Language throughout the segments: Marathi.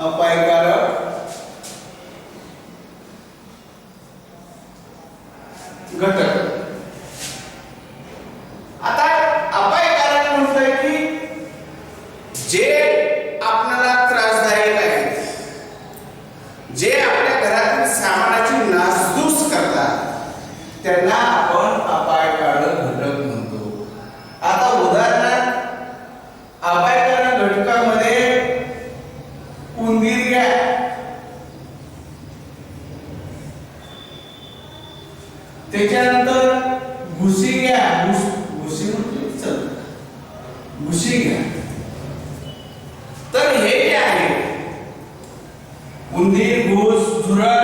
अपायकारक घटक। आता अपायकारक म्हटलंय की जे आपल्याला त्रासदायक आहेत, जे आपल्या घरातील सामानाची नासधूस करतात, त्यांना आपण अपायकारक घटक म्हणतो। आता उदाहरणार्थ अपायकारक घटकामध्ये उंदीर घ्या, त्याच्यानंतर घुशी घ्या, घुशी म्हटलं चल घुशी घ्या। तर हे जे आहे उंदीर, घुस, झुरळ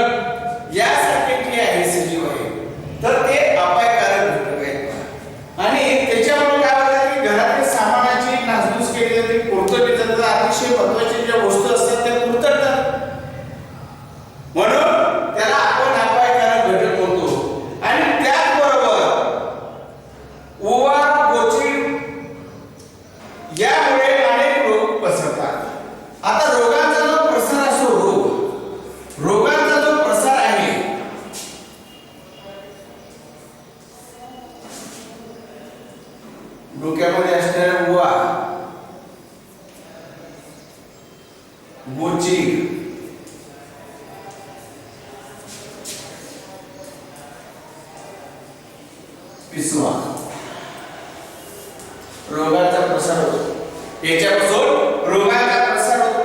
यासारखे जे आहे सजीव आहे, तर ते अपायकारक घटक आहेत। आणि त्याच्यामुळे काय होतं की घरातील सामानाची नासधूस केली जाते, कुरतडली जातात, अतिशय महत्त्वाच्या ज्या वस्तू असतात त्या कुरतडतात, म्हणून त्याला आपण अपायकारक घटक म्हणतो। आणि त्याचबरोबर उवा, गोची यामुळे अनेक रोग पसरतात। आता रोगांचा जो प्रसार असो, रोगांचा जो प्रसार आहे, डोक्यामध्ये असणाऱ्या उवा, गोची, पिसवा, रोगाचा प्रसार होतो। याच्यापासून रोगाचा प्रसार होतो।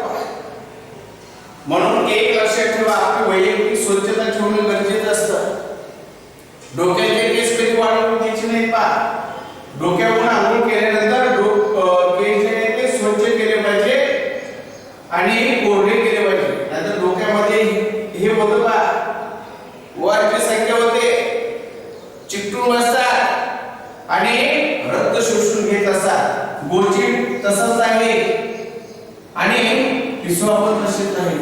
म्हणून एक लक्षात ठेवा, आपली वैयक्तिक स्वच्छता ठेवणे गरजेचं असतं। डोक्याचे केस कधी वाढवून घ्यायचे नाही। डोक्यावरून आंघोळ केल्यानंतर केस जे आहेत ते स्वच्छ केले पाहिजे आणि कोरडे केले पाहिजे, नाहीतर डोक्यामध्ये हे होतं वरची संख्या होते, चिकटून बसतात आणि रक्त शोषून घेत असतात। गोची तसंच आहे आणि पिसवा पण तसेच आहे।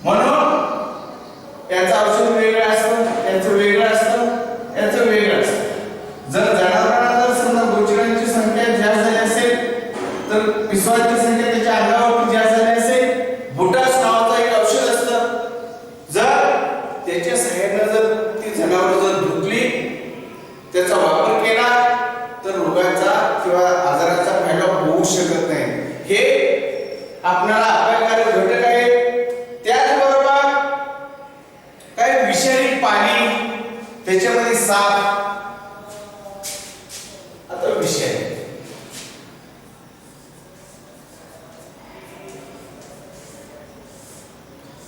म्हणून त्याचं औषध वेगळं असतं, त्याचं वेगळं असतं, त्याचं वेगळं असतं। जर जनावरांना जर समजा गोचरांची संख्या जास्त झाली असेल, तर पिसवाची संख्या त्याच्या अंगावरती जास्त झाली असेल, बुटास नावाचं एक औषध असतं, जर त्याच्या सहाय्याने जर ती जनावर जर धुतली, त्याचा वापर केला, तर रोगाचा किंवा आजाराचा फायदा होऊ शकत नाही। हे आपल्याला अपायकारक घटक आहे। त्याचबरोबर काही विषारी पाणी, त्याच्यामध्ये साप, आता विषारी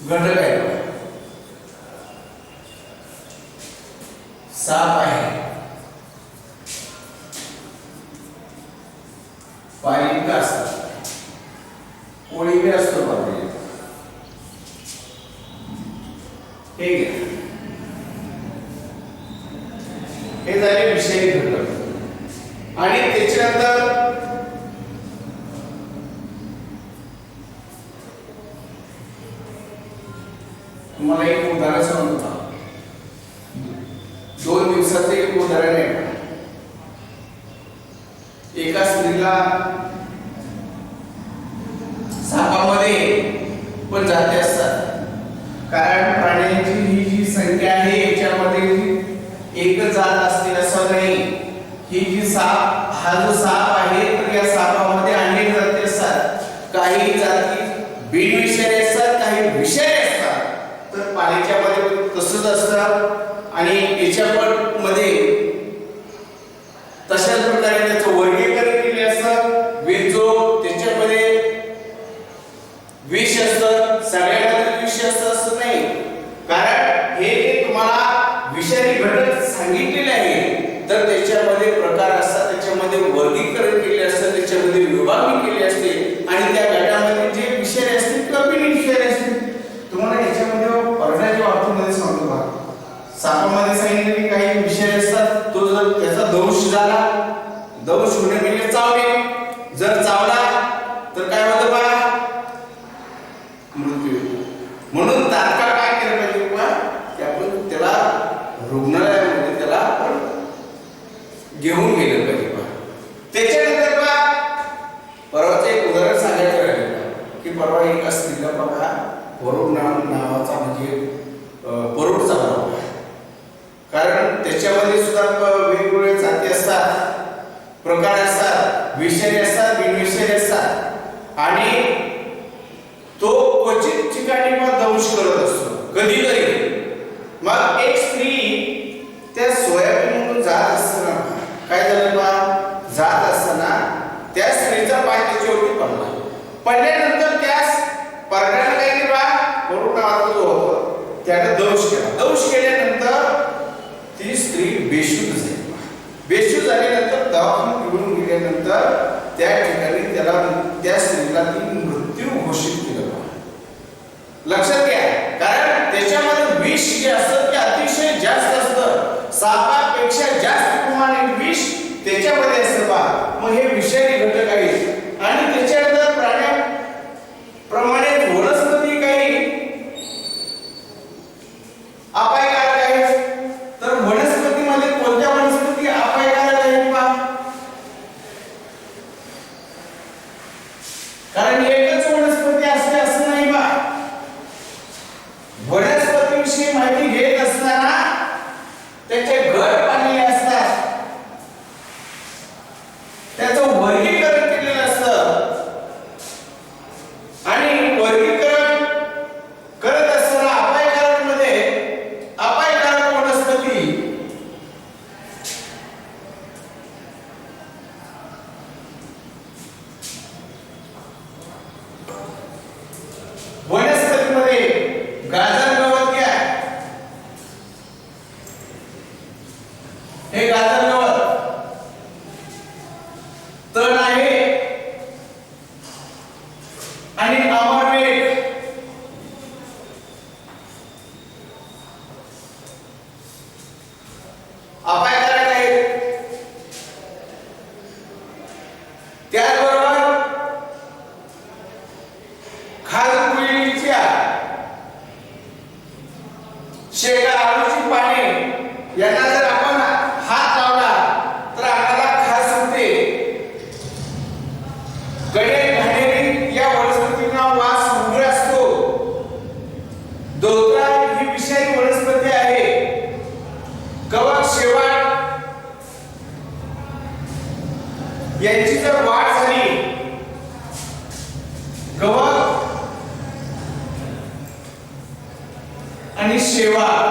घटक आहे, साप आहे, पाणी बी असतात, कोळी बी असतो बाबा, हे घ्या, हे झाले विषारी घटक। आणि त्याच्यानंतर तुम्हाला एक उदाहरण सांगतो, 2 दिवसाचं एक उदाहरण आहे। एका स्त्रीला सापामध्ये पण जाती असतात, कारण प्राण्यांची ही जी संख्या आहे याच्यामध्ये एकच जात असते असं नाही। ही जी साप, हा जो साप आहे, तर या सापामध्ये अनेक जाती असतात। काही जाती बिनविषारी असतात, काही विषारी असतात। तर पाण्याच्या मध्ये तसंच असतं आणि याच्या पण मध्ये तशाच प्रकारे त्याचं वर्गीकरण केले असतं। जो त्याच्यामध्ये विष असतं, सगळ्यामध्ये विष असतं असं नाही, कारण हे तुम्हाला विषारी घटक सांगितलेले आहे, तर त्याच्यामध्ये प्रकार असतात, त्याच्यामध्ये वर्गीकरण केले असतं, त्याच्यामध्ये विभागणी केली असते आणि त्या गटामध्ये जे विषारी असतील किंवा बिनविषारी असतील। तुम्हाला याच्यामध्ये परड्याच्या बाबतीमध्ये सांगतो बघा, सापामध्ये सांगितलं की काही विषारी असतात, तो जर त्याचा दंश झाला, दंश होणे म्हणजे चावणे, जर चावला तर काय होतं बघा, मृत्यू। म्हणून तात्काळ काय केलं पाहिजे बघा, की आपण त्याला रुग्णालयामध्ये त्याला आपण घेऊन गेलं पाहिजे बघा। त्याच्यानंतर बघा, परवाचं एक उदाहरण सांगायचं राहिलं की परवा एका स्त्रीला बघा त्याच्यामध्ये सुद्धा वेगवेगळे जाती असतात, प्रकार असतात, विषारी असतात, बिनविषारी असतात आणि तो क्वचित ठिकाणी पण दंश करत असतो कधीतरी. मग एक स्त्री त्या सोयाबीन जात असताना काय झालं बा, जात असताना त्या स्त्रीचा पाय त्याच्यावरती पडला. पडल्यानंतर त्या परड्याला काय केलं बा, वरून नावाचा जो होता त्याने दंश केला. दंश केल्यानंतर ती स्त्री बेशुद्ध झाली. बेशुद्ध झाल्यानंतर दवाखान्यात घेऊन गेल्यानंतर त्या ठिकाणी त्याला त्या स्त्रीला ती मृत्यू घोषित केलं. लक्षात घ्या, कारण त्याच्यामध्ये विष जे असतं ते अतिशय जास्त असतं, सापापेक्षा जास्त प्रमाणात विष त्याच्यामध्ये असतं बा. मग हे विषारी घटक आहेत आणि त्याच्यानंतर प्राण्याप्रमाणे वनस्पती काही अपायकारक आहेत. तर वनस्पतीमध्ये कोणत्या वनस्पती अपायकारक आहेत बा, कारण एकच वनस्पती असते असं नाही बा. वनस्पतीविषयी माहिती घेत असताना त्याचे गट पाडलेले असतात, त्याचं वर्गीकरण केलेलं असतं आणि वर्गीकरण करत असताना अपायकारक मध्ये अपायकारक वनस्पती, वनस्पतीमध्ये गाजर गवत घ्या. हे गाजर गवत तण आहे आणि अमरवेल अपायकारक आहे. त्याचबरोबर खालकुळीच्या शेंगा, आळूची पाने यांना जर आपण हात लावला तर अंगाला खाज सुटते. गडे घाणेरी या वनस्पतींना वास उग्र असतो. दोतरा ही विषारी वनस्पती आहे. कवक, शेवाळ यांची जर वाढ झाली, कवक आणि शेवाळ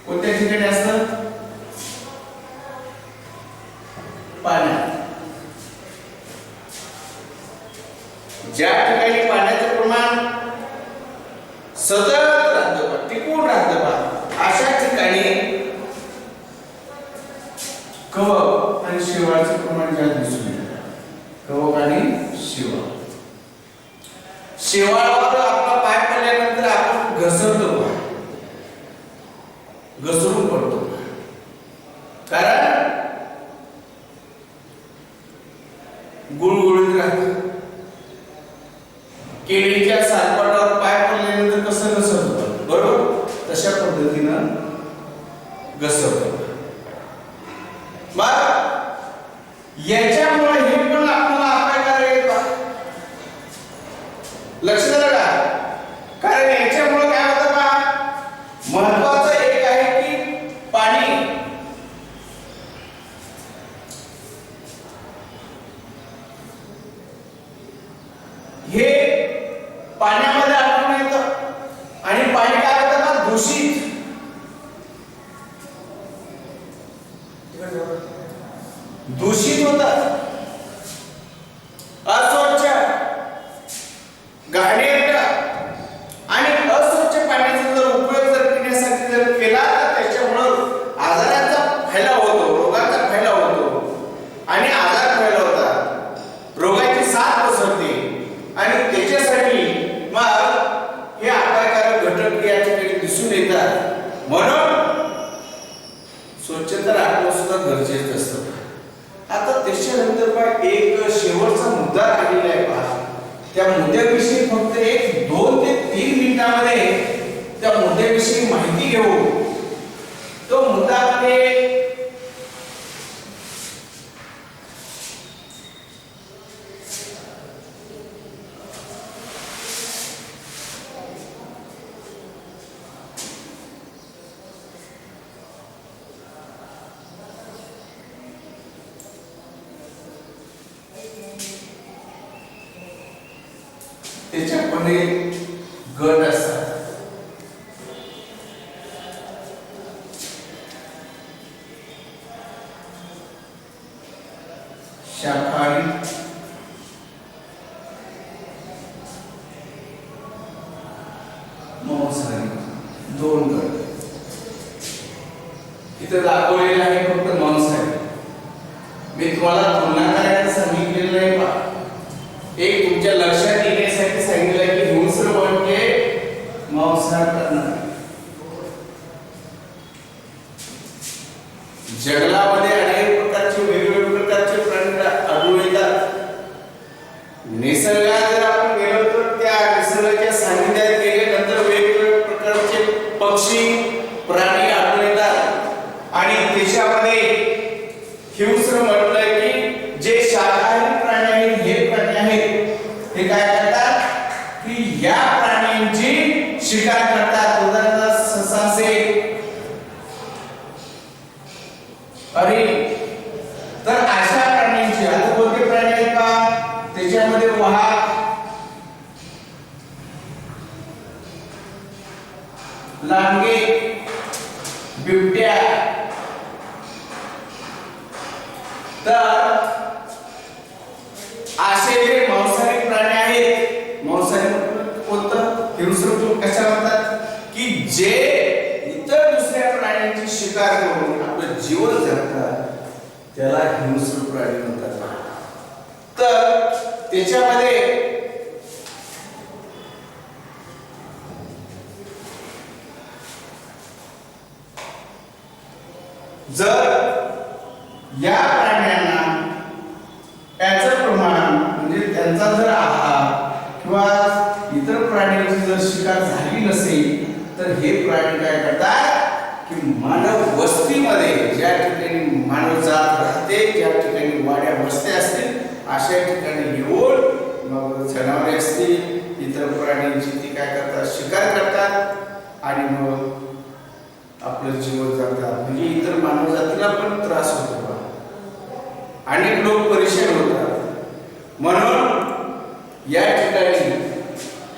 कोणत्या ठिकाणी असतं, पाण्यात. ज्या ठिकाणी पाण्याचं प्रमाण सतत राहतं, टिकून राहतं, अशा ठिकाणी कवक आणि शेवाळाचं प्रमाण जास्त दिसून येतं. कवक आणि शेवाळ. शेवाळावर आपला पाय पडल्यानंतर आपण घसरतो, घसरून पडतो, कारण गुळगुळीत राहतं. केळीच्या सालपाटावर पाय पडल्यानंतर कसं घसरतो, बरोबर तशा पद्धतीनं घसरतो. मग याच्यामुळे हे पण आपल्याला अपायकारक आहे. लक्ष द्या, कारण याच्यामुळे काय होतं बा, महत्वाचं एक आहे की पाणी. हे पाण्यामध्ये आढळून येतं आणि पाणी काय होतं ना, दूषित. दूषित होतं, अस्वच्छ, घाणेरडं आणि अस्वच्छ पाण्याचा जर उपयोग जर पिण्यासाठी जर केला तर त्याच्यामुळे आजाराचा फैलाव होतो, रोगाचा फैलाव होतो आणि आजार फैलावतात, रोगाची साथ पसरते आणि त्याच्यासाठी मग हे अपायकारक घटक या ठिकाणी दिसून येतात. म्हणून स्वच्छता राखणं सुद्धा गरजेचं असतं. आता त्याच्यानंतर एक शेवटचा मुद्दा आलेला आहे पहा. त्या मुद्द्याविषयी फक्त 1-2 ते 3 मिनिटांमध्ये त्या मुद्द्याविषयी माहिती घेऊ. तो मुद्दा आहे त्याच्यामध्ये गट असतात. शाकाहारी, मांसाहारी, दोन गट. इथे दाखवलेले आहे फक्त मांसाहारी. मी तुम्हाला तुलना करायला सांगितलेलं नाही पहा. एक तुमच्या लक्षात येण्यासाठी सांगितलं की हिंस्र म्हणजे मांसाहार करणार. जंगलामध्ये अनेक प्रकारचे वेगवेगळ्या प्रकारचे प्राणी आढळून येतात. निसर्गात जर आपण गेलो तर त्या निसर्गाच्या सानिध्यात गेल्यानंतर वेगवेगळ्या प्रकारचे पक्षी प्राणी आढळून येतात आणि त्याच्यामध्ये हिंस्र म्हटलं की जे शाकाहारी प्राणी आहेत, हे प्राणी आहेत, ते काय करतात की या प्राण्यांची शिकार करतात. उदाहरणार्थ ससा असेल, अरे तर अशा प्राण्यांची आता कोणते प्राणी आहेत का त्याच्यामध्ये वाघ, लांडगे, बिबट्या. तर असे जे मांसाहारी प्राणी आहेत, मांसाहारी कोणतं हिंस्र कशा म्हणतात की जे इतर दुसऱ्या प्राण्यांची शिकार करून आपलं जीवन जगतात त्याला हिंस्र प्राणी म्हणतात. तर त्याच्यामध्ये जर या प्राण्यांना त्याचं प्रमाण म्हणजे त्यांचा जर आहार किंवा इतर प्राण्यांची जर शिकार झाली नसेल तर हे प्राणी काय करतात की मानव वस्तीमध्ये ज्या ठिकाणी मानव जात राहते, ज्या ठिकाणी वाड्या वस्त्या असतील अशा ठिकाणी येऊन मग जनावरे असतील, इतर प्राण्यांची ती काय करतात शिकार करतात आणि मग आपलं जीवन जगतात. म्हणजे इतर मानव जातीला पण त्रास होतो. अनेक लोक परेशान होतात. म्हणून या ठिकाणी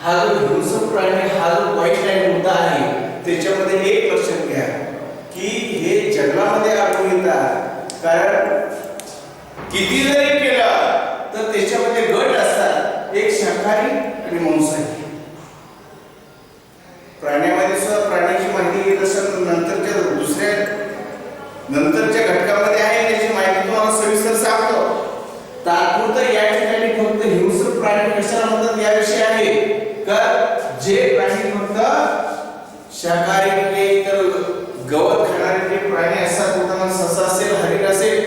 हा जो हिंस्र प्राणी, हा जो वाईट मुद्दा आहे त्याच्यामध्ये एक लक्षात घ्या की हे जंगलामध्ये आढळून येतात. कारण किती जरी केलं तर त्याच्यामध्ये गट असतात, एक शाकाहारी आणि मांसाहारी. प्राण्यामध्ये सुद्धा प्राण्याची माहिती घेत असतात. नंतरच्या घटकामध्ये आहे त्याची माहिती तुम्हाला सविस्तर सांगतो. तात्पुरतं या ठिकाणी फक्त हिंस्र प्राणी कशाला म्हणतात याविषयी आहे का जे प्राणी फक्त शाकाहारी तर गवत खाणारे जे प्राणी असतात, उदाहरणार्थ ससा असेल, हरिण असेल,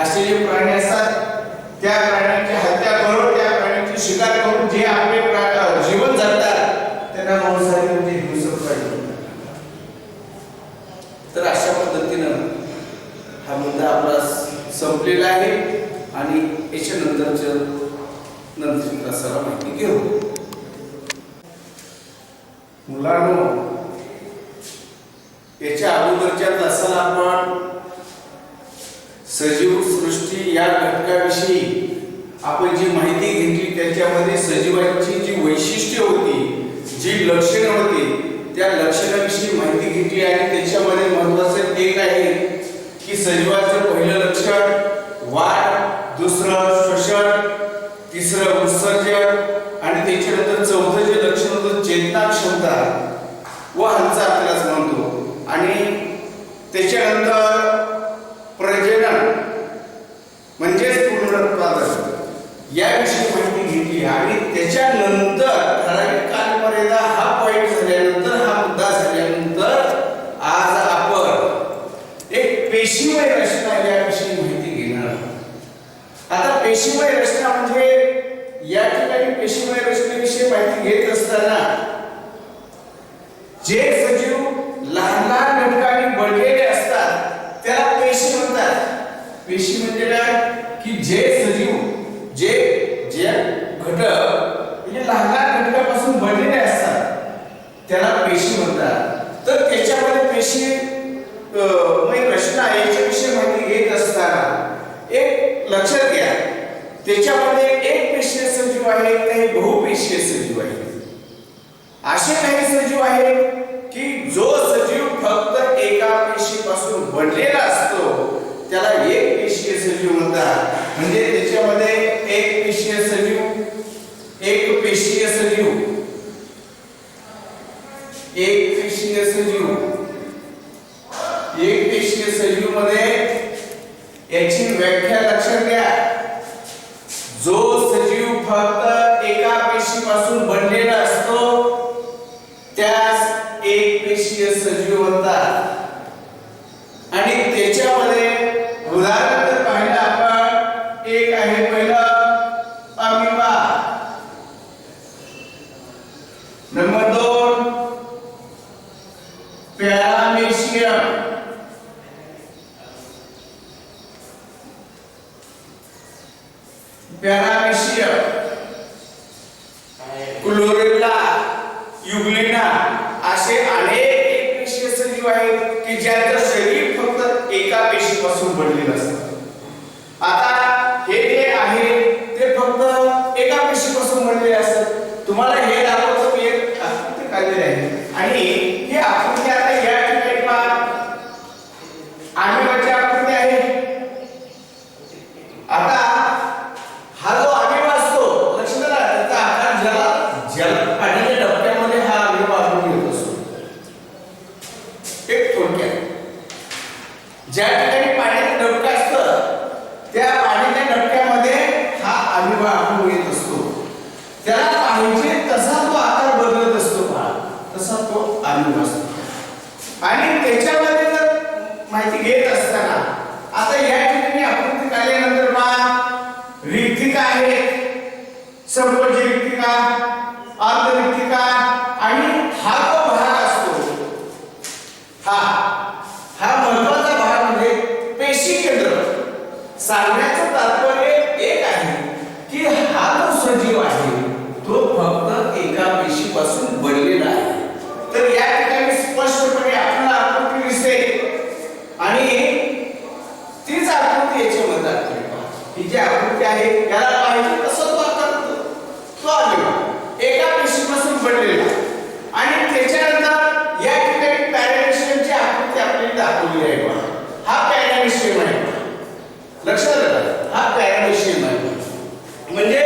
असे जे प्राणी असतात त्या प्राण्यांची हत्या करून, त्या प्राण्यांची शिकार करून जे आपले जीवन जगतात त्यांना मांसाहारी म्हणजे हिंस्र प्राणी. तर अशा पद्धतीनं हा मुद्दा आपला संपलेला आहे आणि याच्या नंतर तासाला माहिती घेऊ. मुलांनो, याच्या अगोदरच्या तासाला आपण सजीव सृष्टी या घटकाविषयी आपण जी माहिती घेतली त्याच्यामध्ये सजीवांची जी वैशिष्ट्ये होती, जी लक्षणे होती त्या लक्षणाविषयी माहिती घेतली आणि त्याच्यामध्ये महत्त्वाचं एक आहे की सजीवाचं पहिलं लक्षण वाढ, दुसरं श्वसन, तिसरं उत्सर्जन आणि त्याच्यानंतर चौथं जे लक्षण होतं चेतना क्षमता व हालचाल आपल्याला म्हणतो आणि त्याच्यानंतर प्रजनन म्हणजेच पुनरुत्पादन याविषयी माहिती घेतली आणि त्याच्यानंतर ठराविक कालमर्यादा हा पॉइंट झाल्यानंतर, हा मुद्दा झाल्यानंतर आज आपण एक पेशीमय रचना याविषयी माहिती घेणार आहोत. आता पेशीमय रचना म्हणजे या ठिकाणी पेशीमय रचनेविषयी माहिती घेत असताना जे सजीव लहान लहान घटकांनी बनलेले असतात त्याला पेशी म्हणतात. पेशी म्हणजे काय की जे सजीव जे घटक म्हणजे लहान लहान घटकापासून बनलेले असतात त्याला पेशी म्हणतात. तर त्याच्यामध्ये पेशी रचना याच्याविषयी माहिती घेत असताना एक लक्षात घ्या त्याच्यामध्ये एक पेशीय सजीव आहे, काही बहुपेशीय सजीव आहे. असे काही सजीव आहेत की जो सजीव फक्त एका पेशीपासून बनलेला असतो त्याला एक पेशीय सजीव म्हणतात. म्हणजे त्याच्यामध्ये एक पेशीय सजीव एक पेशीय सजीव एक पेशीय सजीव एक पेशीय सजीव मध्ये याची व्याख्या लक्षात घ्या. जो सजीव फक्त एका पेशीपासून बनलेला असतो त्यास एक पेशीय सजीव म्हणतात. आणि त्याच्यामध्ये उदाहरण जर पाहिलं आपण एक आहे पहिलं अमिबा, नंबर 2 पॅरामेशियम, क्लोरेला, युग्लिना असे अनेक एकपेशीय सजीव आहेत की ज्यांचं शरीर फक्त एका पेशीपासून बनलेलं असतं. आता हे जे आहे ते फक्त एका पेशीपासून बनलेले असतात. तुम्हाला हे दाखवतो मी एक आकृती काढलेली आहे आणि ही आकृती आता या ठिकाणी पहा. अमिबाची आकृती आहे. आता हा जो अमिबा असतो लक्षात आला त्याचा आकार जल पाण्याच्या डबक्यामध्ये हा अमिबा आढळून येत असतो. एक थोडक्यात ज्या ठिकाणी पाण्याचं डबकं असतं त्या पाण्याच्या डबक्यामध्ये हा अमिबा आढळून येत असतो. त्याला पाहिजे तसा तो आकार बदलत असतो पहा, तसा तो अमिबा असतो. आणि त्याच्यामध्ये जर माहिती घेत असताना आता या ठिकाणी आकृती काढल्यानंतर पहा रिक्तिका आहे, संकोची रिक्तिका, अर्धरिक्तिका आणि हा जो भाग असतो हा महत्वाचा भाग म्हणजे पेशी केंद्र. सांगण्याचं तात्पर्य एक आहे की हा जो सजीव आहे तो फक्त एका पेशीपासून बनलेला आहे. तर या ठिकाणी स्पष्टपणे आपल्याला आकृती दिसते आणि तीच आकृती याच्यामध्ये दाखवली. ही जी आकृती आहे याला पाहिजे तसं तो आकार तो अमिबा एका पेशीपासून बनलेला. आणि त्याच्यानंतर या ठिकाणी पॅरामेशियमची आकृती आपल्याला दाखवली आहे. हा पॅरामेशियम आहे. लक्षात आलं, हा पॅरामेशियम आहे. म्हणजे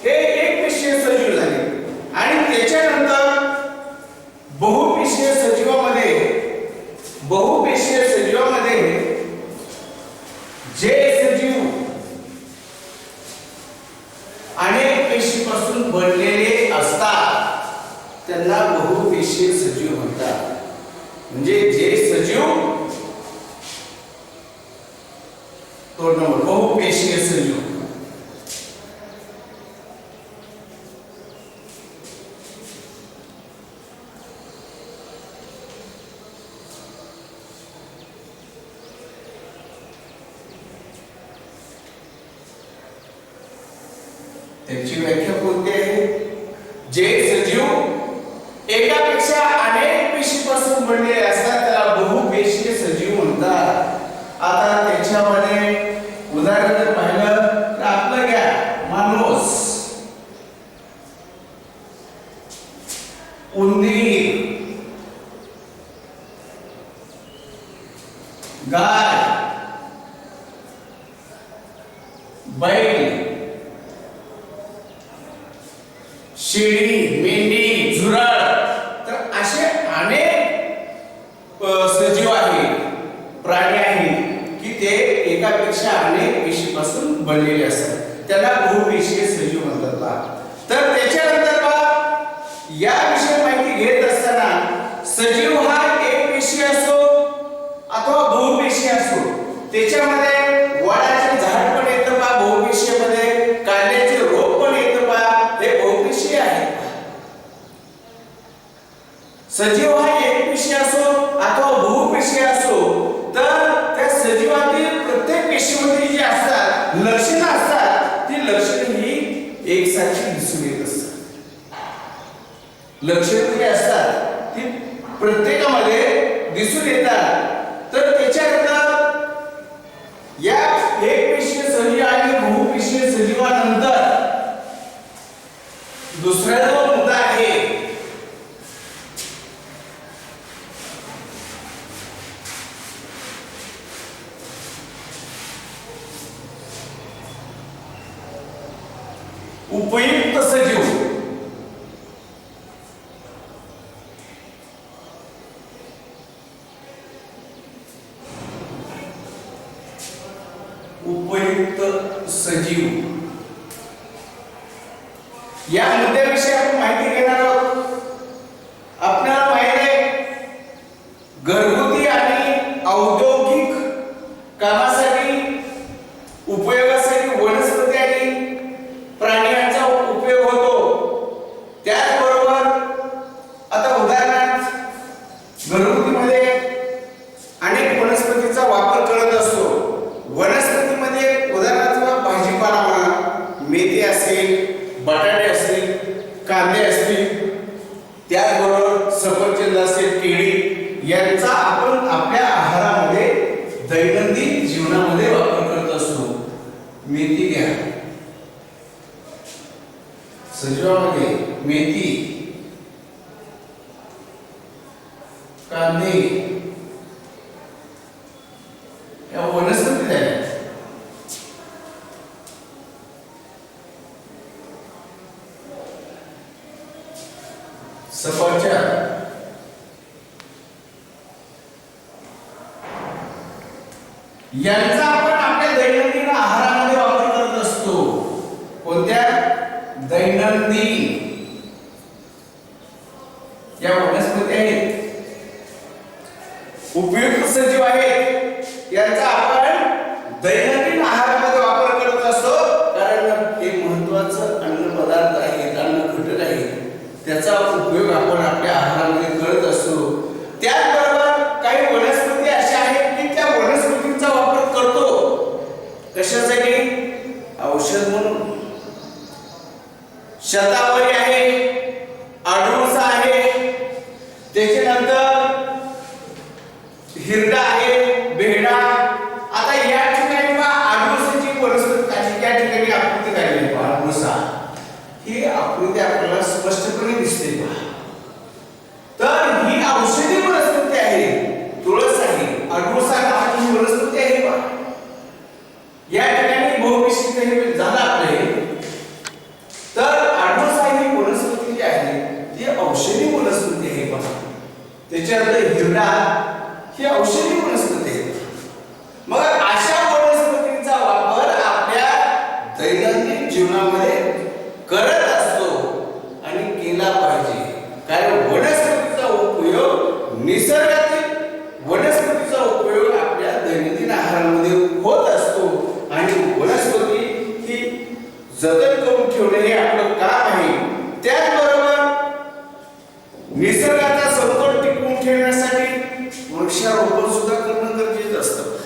हे एक पेशीय सजीव झाले. आणि त्याच्यानंतर बहुपेशीय सजीवामध्ये जे सजीव अनेक पेशीपासून बनलेले असतात त्यांना बहुपेशीय सजीव म्हणतात. म्हणजे जे सजीव तो नंबर बहुपेशीय सजीव. त्याची व्याख्या कोणती आहे? जे सजीव एकापेक्षा अनेक पेशीपासून बनलेले असतात त्याला बहुपेशीय सजीव म्हणतात. आता त्याच्यामध्ये उदाहरण जर पाहिलं तर आपलं घ्या माणूस, उंदीर, गाय, बैल, शेळी, मेंढी, झुरळ. तर असे अनेक सजीव आहेत, प्राणी आहेत की ते एकापेक्षा अनेक पेशीपासून बनलेले असतात. त्याला बहुपेशीय सजीव म्हणतात. तर त्याच्यानंतर या विषयी माहिती घेत असताना सजीव हा एक पेशीय असो अथवा बहुपेशीय असो, त्याच्यामध्ये वडाचे झाड पण येतं पहा बहुपेशीय मध्ये, कांद्याचे रोप पण येतं पहा, हे बहुपेशीय आहे. सजीव हा एक पेशीय असो अथवा बहुपेशीय असो, तर त्या सजीवातील प्रत्येक पेशीमध्ये जी असतात लक्षणं असतात ती लक्षणं ही एकसारखी दिसून येत असतात. लक्षणं जी असतात ती प्रत्येकामध्ये दिसून येतात. तर त्याच्यानंतर या एक पेशीय सजीव आणि बहुपेशीय सजीवानंतर दुसरा जो मुद्दा आहे उपयुक्त सजीव. उपयुक्त सजीव या मुद्द्याविषयी आपण माहिती घेणार आहोत. आपल्याला माहिती आहे घरगुती आणि औद्योगिक कामासाठी उपयोगासाठी वनस्पती आणि प्राण्यांचा उपयोग होतो. त्याचबरोबर आता उदाहरणार्थ घरगुतीमध्ये अनेक वनस्पतीचा वापर करत असतो. वनस्पतीमध्ये उदाहरणार्थ भाजीपाला म्हणा, मेथी असेल, बटाटे असतील, कांदे असतील, त्याचबरोबर सफरचंद असेल, केळी यांचा आपण आपल्या आहारामध्ये दैनंदिन जीवनामध्ये वापर करत असतो. मेथी घ्या, सजीवामध्ये मेथी, कांदे या वनस्पती आहेत. सफरचंद, यांचा आपण आपल्या दैनंदिन आहारामध्ये वापर करत असतो. कोणत्या दैनंदिन या वनस्पती आहेत, उपयुक्त सजीव आहेत, यांचा आपण दैनंदिन आहारामध्ये वापर करत असतो. कारण हे महत्त्वाचं अन्न पदार्थ आहे, अन्न घटक आहे, त्याचा उपयोग आपण आपल्या आहारामध्ये करत असतो. त्याचबरोबर काही वनस्पती अशा आहेत की त्या वनस्पतींचा वापर करतो कशासाठी? औषध म्हणून. शतावरी आहे, अडुळसा आहे, त्याच्यानंतर हिरडा आहे, बेहडा. आता या ठिकाणी अडुळसाची वनस्पती त्या ठिकाणी आकृती काढली आहे. अडुळसा ही आकृती आपल्याला स्पष्टपणे दिसते. तर ही औषधी वनस्पती आहे. तुळस आहे, अडुळसा नावाची वनस्पती आहे. या ठिकाणी बहुविशिष्ट हे झालं आपले. तर अडुळसा ही वनस्पती जी आहे ती औषधी वनस्पती आहे. त्याच्यानंतर हिरडा ही औषधी वनस्पती आहे. मग अशा वनस्पतींचा वापर आपल्या दैनंदिन जीवनामध्ये करत असतो आणि केला पाहिजे. कारण वनस्पतीचा उपयोग, निसर्गातील वनस्पतीचा उपयोग आपल्या दैनंदिन आहारामध्ये होत असतो आणि वनस्पती ही जतन करून ठेवणे हे आपलं काम आहे. त्याचबरोबर निसर्गाचा समतोल टिकवून ठेवण्यासाठी वृक्षारोपण सुद्धा करणं गरजेचं असतं.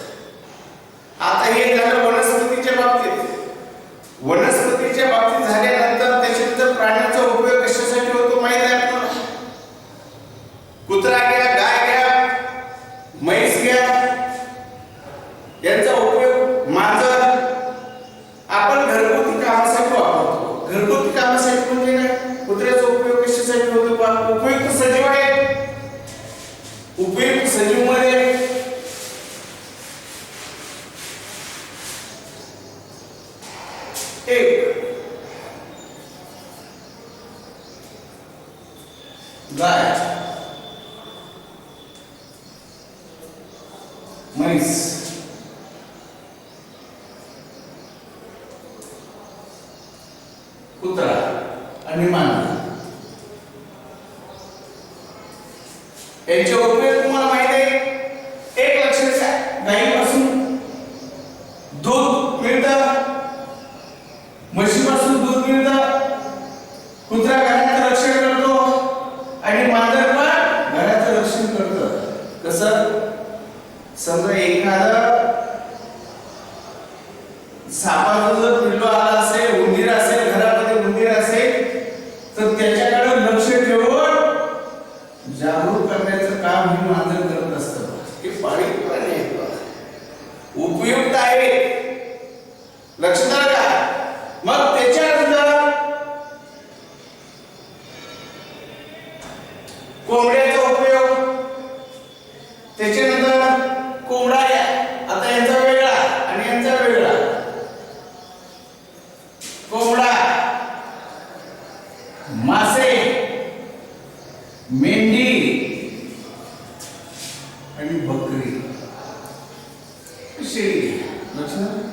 आता हे झालं वनस्पतीच्या बाबतीत. वनस्पतीच्या बाबतीत झाल्यानंतर त्याच्यानंतर प्राण्यांचा उपयोग कशासाठी होतो माहिती आहे आपल्याला? कुत्रा घ्या, गाय घ्या, म्हैस घ्या, यांचा उपयोग, मांजर आपण घरगुती कामासाठी वापरतो. घरगुती कामासाठी म्हणजे काय? कुत्र्याचा उपयोग कशासाठी होतो? उपयुक्त सजीव आहे. उपयुक्त सजीव मध्ये एक गाय, म्हैस, कुत्रा आणि मांजर यांचे उपयोग तुम्हाला माहिती आहे. एक लक्षात घ्या, गायीपासून दूध मिळतं, म्हशीपासून दूध मिळतं, कुत्रा घराचं रक्षण करतो आणि मांजर पण घराचं रक्षण करतं. कसं? समजा एखादं सापाचं जर पिल्लू आला असेल, उंदीर असेल, घरामध्ये उंदीर असेल, तर त्याच्याकडे लक्ष ठेवून जागरूक करण्याचं काम ही मांजर करत असतं. हे पाळीव प्राणी आहेत, उपयुक्त आहे. लक्षात आलं का? मग त्याच्यानंतर कोंबड्याचा उपयोग, त्याच्यानंतर कोंबडा आता यांचा वेगळा आणि यांचा वेगळा. कोंबडा आणि बकरी, शेळी. लक्षात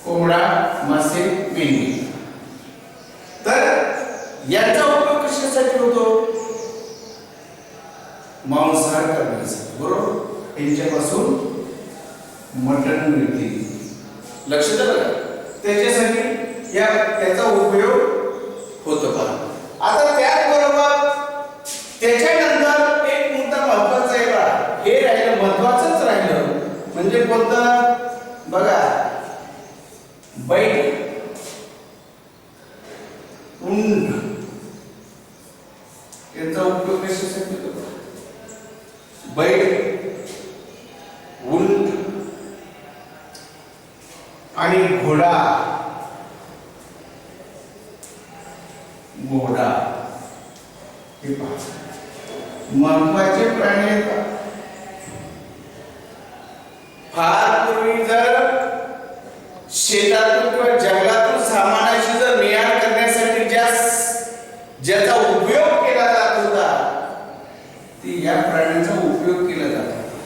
कोंबडा, मासे, मेंढी. तर याचा उपयोग कशासाठी होतो? मांसाहार करण्यासाठी. बरोबर, यांच्यापासून मटण मिळते. लक्षात आलं? त्याच्यासाठी त्याचा उपयोग होतो. पहा आता त्याचबरोबर त्याच्यानंतर एक मुद्दा महत्वाचा आहे बघा. हे राहिलं, महत्वाचंच राहिलं म्हणजे कोणतं? बघा, बैल, उंट याचा उपयोग कशासाठी होतो? बैल, उंट आणि घोडा. घोडा हे पहा महत्वाचे प्राणी आहेत. फार पूर्वी जर शेतातून किंवा जंगलातून सामानाची जर ने-आण करण्यासाठी ज्याचा उपयोग केला जात होता ती या प्राण्यांचा उपयोग केला जात होता.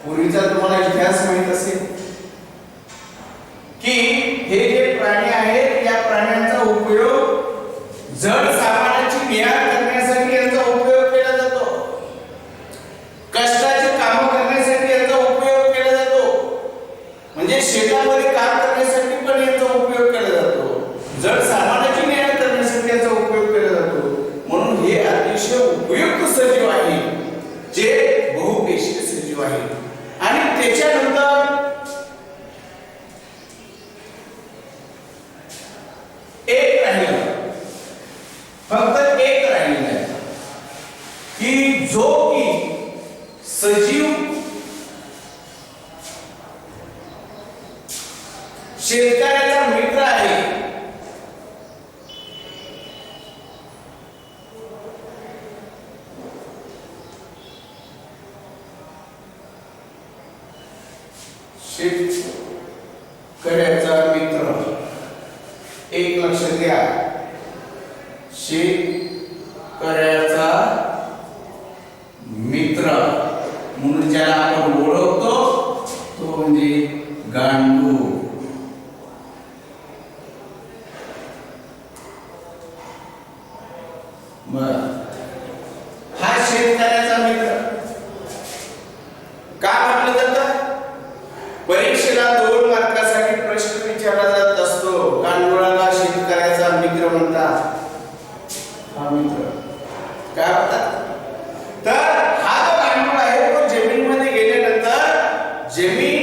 पूर्वीचा तुम्हाला इतिहास माहित असेल की हे जे प्राणी आहेत या प्राण्यांचा उपयोग जड सामानाची ने-आण करण्यासाठी यांचा उपयोग केला जातो. कष्टाची कामं करण्यासाठी यांचा उपयोग केला जातो. म्हणजे शेतामध्ये काम करण्यासाठी पण याचा उपयोग केला जातो. जड सामानाची ने-आण करण्यासाठी याचा उपयोग केला जातो. म्हणून हे अतिशय उपयुक्त सजीव आहे, जे बहुपेशीय सजीव आहे. आणि त्याच्यानंतर एक राहिलं, फक्त एक राहिलेलं आहे की जो की सजीव शेतकऱ्याचा मित्र आहे. शेतकऱ्याचा मित्र, एक लक्षात घ्या, शेतकऱ्याचा मित्र म्हणून ज्याला आपण ओळखतो तो म्हणजे गांडूळ. हा शेतकऱ्याचा मित्र का म्हटलं जातं? परीक्षेला 2 मार्कासाठी प्रश्न विचारला जात असतो. गांडुळाला शेतकऱ्याचा मित्र म्हणतात. हा मित्र काय म्हणतात? तर हा जो गांडूळ आहे तो जमिनीमध्ये गेल्यानंतर जमीन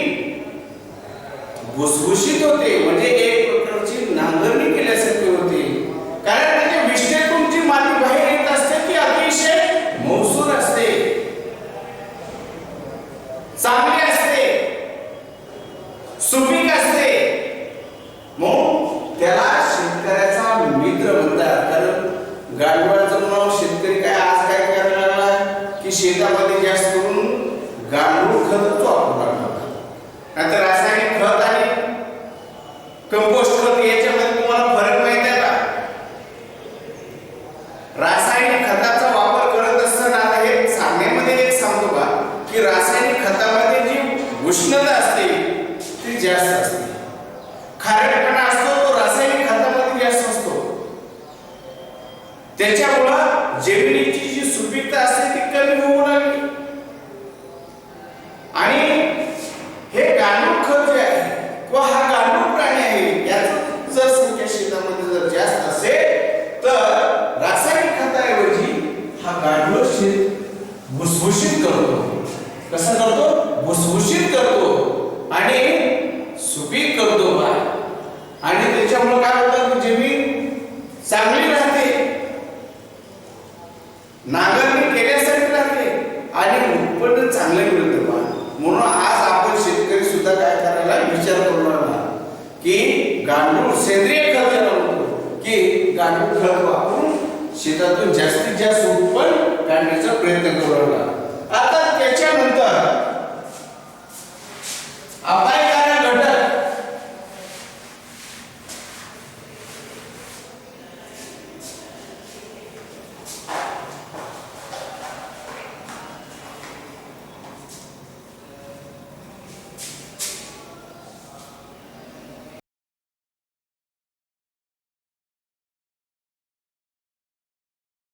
भुसभुशीत होते, म्हणजे एक प्रकारची नांगरणी केल्यासारखी होते. कारण म्हणजे विष्ठेतून जी माती बाहेर येत असते ती अतिशय मौसूर असते, चांगली असते, सुपीक असते. म्हणून त्याला शेतकऱ्याचा मित्र म्हणतात. कारण गांडुळाचं नाव शेतकरी काय आज काय करायला लागला की शेतामध्ये जास्त करून गांडूळ खतच वापरू लागला. नाहीतर रासायनिक खत आणि कंपोस्ट खत याच्यामध्ये तुम्हाला फरक माहिती आहे का? रासायनिक खताचा वापर करत असताना हे सांगण्यामध्ये एक सांगतो का की रासायनिक खतामध्ये जी उष्णता असते ती जास्त असते, खारटपणा असतो तो रासायनिक खतामध्ये जास्त असतो. त्याच्यामुळे जमिनीची जी सुपीकता असते ती कमी होऊ लागली. आणि हे गांडूळ खत जे आहे किंवा हा गांडूळ प्राणी आहे याचं जर संख्या शेतामध्ये जर जास्त असेल तर रासायनिक खताऐवजी हा गांडूळ शेत भुसभुशीत करतो. कसा करतो? भुसभुशीत करतो आणि सुपीक करतो बा. आणि त्याच्यामुळे काय होतं की जमीन चांगली राहते, नांगरणी केल्यासारखी राहते आणि उत्पन्न चांगले मिळतं बा. म्हणून आज आपण शेतकरी सुद्धा काय करायला विचार करू लागला की गांडूळ सेंद्रिय खत म्हणतो की गांडूळ खत वापरून शेतातून जास्तीत जास्त उत्पन्न काढण्याचा प्रयत्न करू लागला.